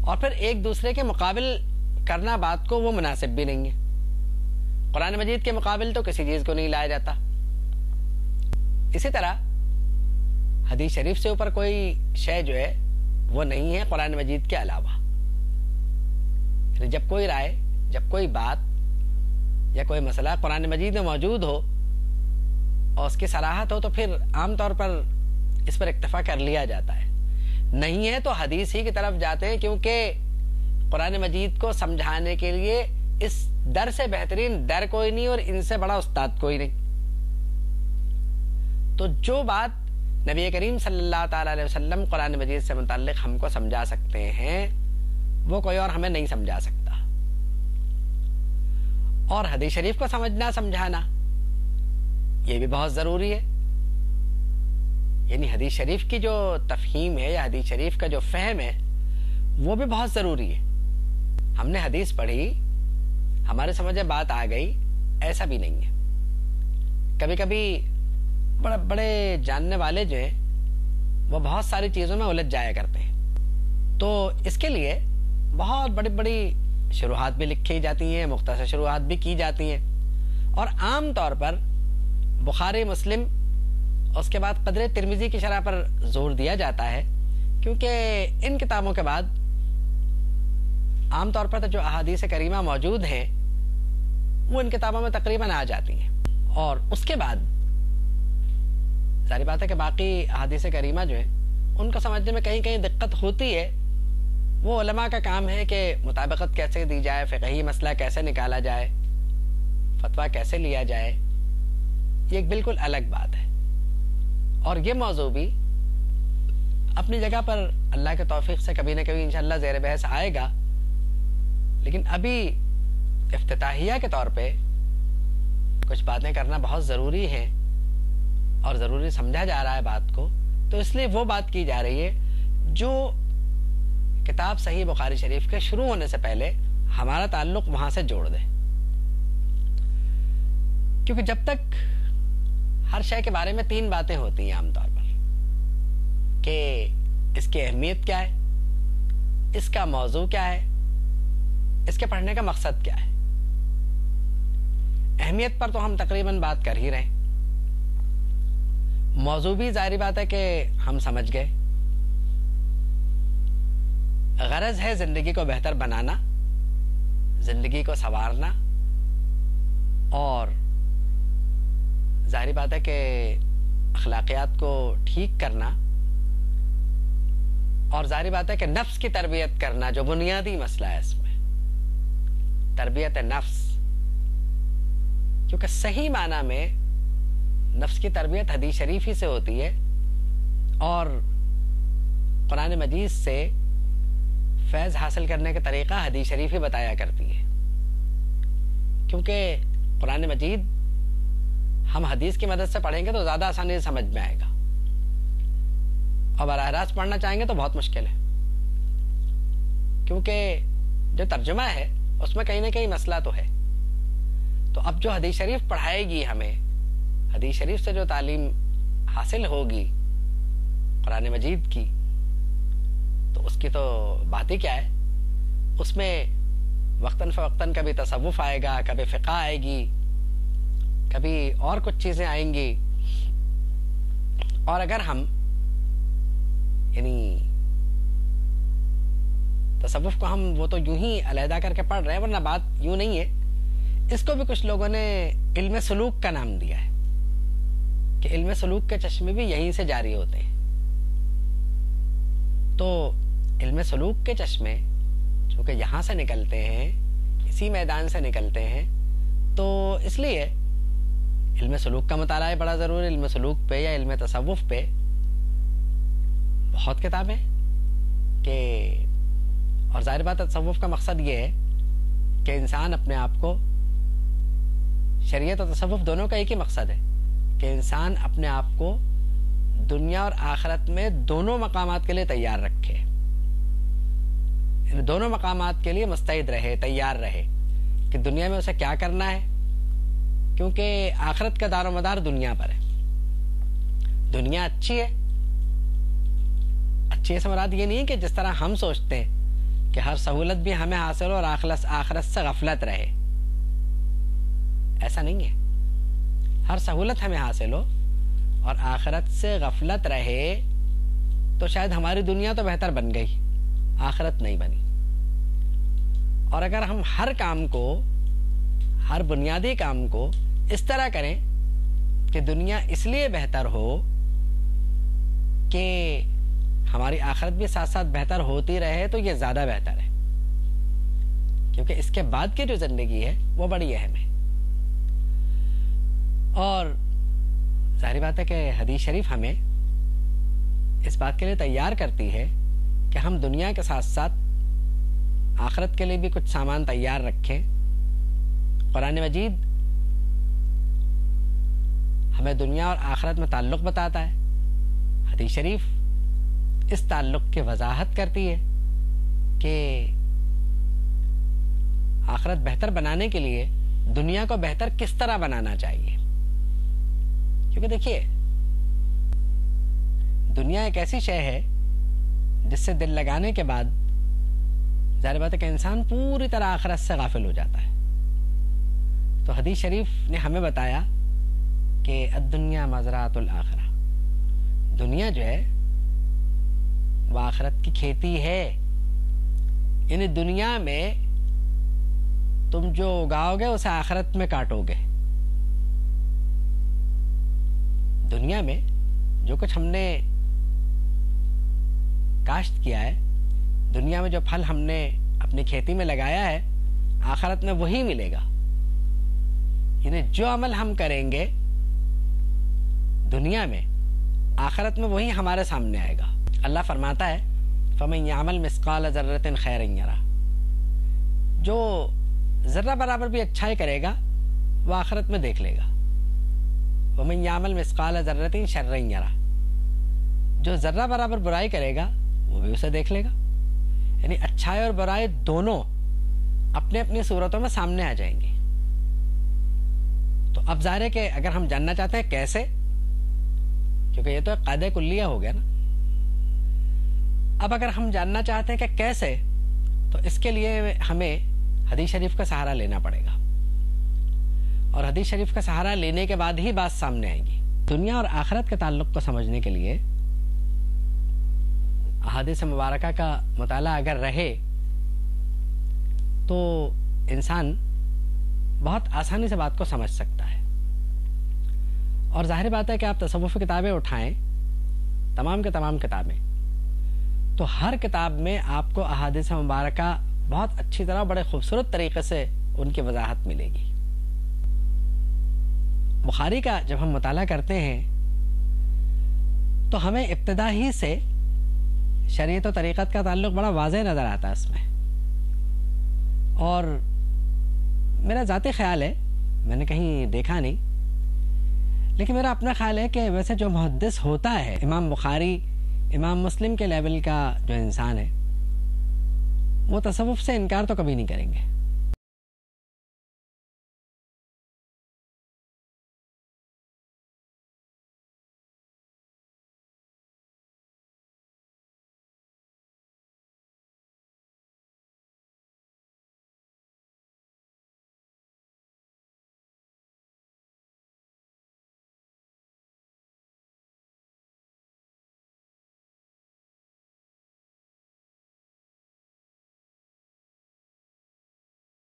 اور پھر ایک دوسرے کے مقابل کرنا بات کو وہ مناسب بھی نہیں ہے. قرآن مجید کے مقابل تو کسی چیز کو نہیں لایا جاتا. اسی طرح حدیث شریف سے اوپر کوئی شے جو ہے وہ نہیں ہے قرآن مجید کے علاوہ. جب کوئی رائے، جب کوئی بات یا کوئی مسئلہ قرآن مجید میں موجود ہو اور اس کی صراحت ہو تو پھر عام طور پر اس پر اکتفا کر لیا جاتا ہے. نہیں ہے تو حدیث ہی کی طرف جاتے ہیں، کیونکہ قرآن مجید کو سمجھانے کے لیے اس در سے بہترین در کوئی نہیں اور ان سے بڑا استاد کوئی نہیں. تو جو بات نبی کریم صلی اللہ تعالی علیہ وسلم قرآن مجید سے متعلق ہم کو سمجھا سکتے ہیں وہ کوئی اور ہمیں نہیں سمجھا سکتا. اور حدیث شریف کو سمجھنا سمجھانا یہ بھی بہت ضروری ہے. یعنی حدیث شریف کی جو تفہیم ہے یا حدیث شریف کا جو فہم ہے وہ بھی بہت ضروری ہے. ہم نے حدیث پڑھی، ہمارے سمجھ بات آ گئی، ایسا بھی نہیں ہے. کبھی کبھی بڑے بڑے جاننے والے جو ہیں وہ بہت ساری چیزوں میں الجھ جایا کرتے ہیں. تو اس کے لیے بہت بڑی بڑی شروحات بھی لکھی جاتی ہیں، مختصر شروحات بھی کی جاتی ہیں، اور عام طور پر بخاری، مسلم، اس کے بعد قدر ترمذی کی شرح پر زور دیا جاتا ہے، کیونکہ ان کتابوں کے بعد عام طور پر جو احادیث کریمہ موجود ہیں وہ ان کتابوں میں تقریباً آ جاتی ہیں. اور اس کے بعد ظاہر بات ہے کہ باقی احادیث کریمہ جو ہیں ان کو سمجھنے میں کہیں کہیں دقت ہوتی ہے. وہ علماء کا کام ہے کہ مطابقت کیسے دی جائے، فقہی مسئلہ کیسے نکالا جائے، فتویٰ کیسے لیا جائے، یہ ایک بالکل الگ بات ہے. اور یہ موضوع بھی اپنی جگہ پر اللہ کے توفیق سے کبھی نہ کبھی انشاءاللہ زیر بحث آئے گا. لیکن ابھی افتتاحیہ کے طور پہ کچھ باتیں کرنا بہت ضروری ہیں اور ضروری سمجھا جا رہا ہے بات کو. تو اس لیے وہ بات کی جا رہی ہے جو کتاب صحیح بخاری شریف کے شروع ہونے سے پہلے ہمارا تعلق وہاں سے جوڑ دے. کیونکہ جب تک ہر شے کے بارے میں 3 باتیں ہوتی ہیں عام طور پر کہ اس کی اہمیت کیا ہے، اس کا موضوع کیا ہے، اس کے پڑھنے کا مقصد کیا ہے. اہمیت پر تو ہم تقریباً بات کر ہی رہے ہیں. موضوع بھی ظاہری بات ہے کہ ہم سمجھ گئے. غرض ہے زندگی کو بہتر بنانا، زندگی کو سنوارنا، اور ظاہری بات ہے کہ اخلاقیات کو ٹھیک کرنا، اور ظاہری بات ہے کہ نفس کی تربیت کرنا جو بنیادی مسئلہ ہے اس میں، تربیت نفس. کیونکہ صحیح معنی میں نفس کی تربیت حدیث شریف ہی سے ہوتی ہے، اور قرآن مجید سے فیض حاصل کرنے کا طریقہ حدیث شریف ہی بتایا کرتی ہے. کیونکہ قرآن مجید ہم حدیث کی مدد سے پڑھیں گے تو زیادہ آسانی سے سمجھ میں آئے گا، اور براہ راست پڑھنا چاہیں گے تو بہت مشکل ہے. کیونکہ جو ترجمہ ہے اس میں کہیں نہ کہیں مسئلہ تو ہے. تو اب جو حدیث شریف پڑھائے گی ہمیں، حدیث شریف سے جو تعلیم حاصل ہوگی قرآن مجید کی، تو اس کی تو بات ہی کیا ہے. اس میں وقتاً فوقتاً کبھی تصوف آئے گا، کبھی فقہ آئے گی، کبھی اور کچھ چیزیں آئیں گی. اور اگر ہم یعنی تصوف کو ہم وہ تو یوں ہی علیحدہ کر کے پڑھ رہے ہیں، ورنہ بات یوں نہیں ہے. اس کو بھی کچھ لوگوں نے علم سلوک کا نام دیا ہے کہ علم سلوک کے چشمے بھی یہیں سے جاری ہوتے ہیں. تو علم سلوک کے چشمے چونکہ یہاں سے نکلتے ہیں، اسی میدان سے نکلتے ہیں، تو اس لیے علم سلوک کا مطالعہ بڑا ضروری ہے. علم سلوک پہ یا علم تصوف پہ بہت کتابیں کہ، اور ظاہر بات تصوف کا مقصد یہ ہے کہ انسان اپنے آپ کو، شریعت اور تصوف دونوں کا ایک ہی مقصد ہے کہ انسان اپنے آپ کو دنیا اور آخرت میں دونوں مقامات کے لیے تیار رکھے، یعنی دونوں مقامات کے لیے مستعد رہے، تیار رہے کہ دنیا میں اسے کیا کرنا ہے. کیونکہ آخرت کا دار و مدار دنیا پر ہے. دنیا اچھی ہے، اچھی سے مراد یہ نہیں ہے کہ جس طرح ہم سوچتے ہیں کہ ہر سہولت بھی ہمیں حاصل ہو اور آخرت سے غفلت رہے. ایسا نہیں ہے. ہر سہولت ہمیں حاصل ہو اور آخرت سے غفلت رہے تو شاید ہماری دنیا تو بہتر بن گئی, آخرت نہیں بنی. اور اگر ہم ہر کام کو, ہر بنیادی کام کو اس طرح کریں کہ دنیا اس لیے بہتر ہو کہ ہماری آخرت بھی ساتھ ساتھ بہتر ہوتی رہے, تو یہ زیادہ بہتر ہے, کیونکہ اس کے بعد کی جو زندگی ہے وہ بڑی اہم ہے. اور ظاہر بات ہے کہ حدیث شریف ہمیں اس بات کے لیے تیار کرتی ہے کہ ہم دنیا کے ساتھ ساتھ آخرت کے لیے بھی کچھ سامان تیار رکھیں. قرآن مجید ہمیں دنیا اور آخرت میں تعلق بتاتا ہے, حدیث شریف اس تعلق کی وضاحت کرتی ہے کہ آخرت بہتر بنانے کے لیے دنیا کو بہتر کس طرح بنانا چاہیے. کیونکہ دیکھیے, دنیا ایک ایسی شے ہے جس سے دل لگانے کے بعد ظاہر بات ہے کہ انسان پوری طرح آخرت سے غافل ہو جاتا ہے. تو حدیث شریف نے ہمیں بتایا کہ الدنیا مزرعۃ الآخرہ, دنیا جو ہے وہ آخرت کی کھیتی ہے. یعنی دنیا میں تم جو اگاؤ گے اسے آخرت میں کاٹو گے. دنیا میں جو کچھ ہم نے کاشت کیا ہے, دنیا میں جو پھل ہم نے اپنی کھیتی میں لگایا ہے, آخرت میں وہی ملے گا. یعنی جو عمل ہم کریں گے دنیا میں, آخرت میں وہی ہمارے سامنے آئے گا. اللہ فرماتا ہے فَمَن يَعْمَلْ مِثْقَالَ ذَرَّةٍ خَيْرًا يَرَهُ, جو ذرہ برابر بھی اچھائی کرے گا وہ آخرت میں دیکھ لے گا. وَمَن يَعْمَلْ مِثْقَالَ ذَرَّةٍ شَرًّا يَرَهُ, جو ذرہ برابر برائی کرے گا وہ بھی اسے دیکھ لے گا. یعنی اچھائی اور برائی دونوں اپنے اپنی صورتوں میں سامنے آ جائیں گی. تو اب ظاہر ہے کہ اگر ہم جاننا چاہتے ہیں کیسے, کیونکہ یہ تو ایک قاعدہ کلیہ ہو گیا نا. اب اگر ہم جاننا چاہتے ہیں کہ کیسے, تو اس کے لیے ہمیں حدیث شریف کا سہارا لینا پڑے گا. اور حدیث شریف کا سہارا لینے کے بعد ہی بات سامنے آئے گی. دنیا اور آخرت کے تعلق کو سمجھنے کے لیے احادیث مبارکہ کا مطالعہ اگر رہے تو انسان بہت آسانی سے بات کو سمجھ سکتا ہے. اور ظاہر بات ہے کہ آپ تصوف کتابیں اٹھائیں, تمام کے تمام کتابیں, تو ہر کتاب میں آپ کو احادیث مبارکہ بہت اچھی طرح بڑے خوبصورت طریقے سے ان کی وضاحت ملے گی. بخاری کا جب ہم مطالعہ کرتے ہیں تو ہمیں ابتدا ہی سے شریعت و طریقت کا تعلق بڑا واضح نظر آتا ہے اس میں. اور میرا ذاتی خیال ہے, میں نے کہیں دیکھا نہیں, لیکن میرا اپنا خیال ہے کہ ویسے جو محدث ہوتا ہے, امام بخاری, امام مسلم کے لیول کا جو انسان ہے, وہ تصوف سے انکار تو کبھی نہیں کریں گے.